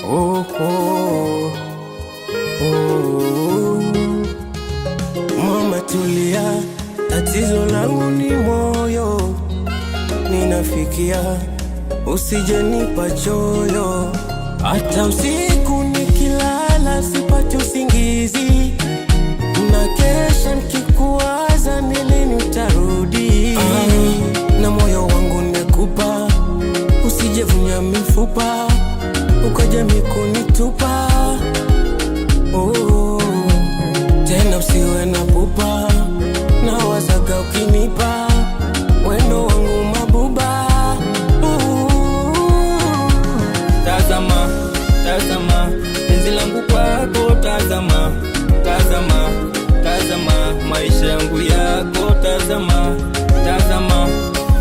Oh, oh, oh. Mama tulia, tatizo langu ni moyo, ninafikia usije nipa choyo. Hata usiku nikilala sipati usingizi, na kesha nikikuwaza ni lini utarudi. Na moyo wangu nekupa, usije vunja mifupa ukaja mikunitupa. Oh, tena usiwe na pupa, na wazaga ukinipa wendo wangu mabuba. Tazama, tazama, penzi langu kwako, tazama, tazama, tazama, maisha yangu yako, tazama, tazama,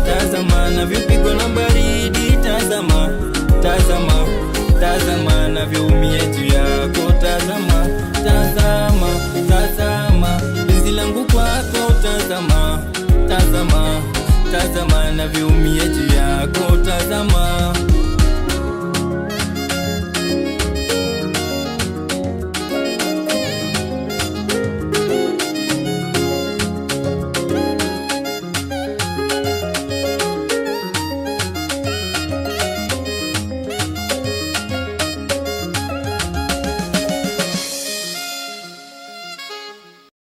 tazama, navyopigwa na baridi, tazama, tazama, tazama, navyoumia juu yako, tazama, tazama, tazama, penzi langu kwako, tazama, tazama, tazama, navyoumia juu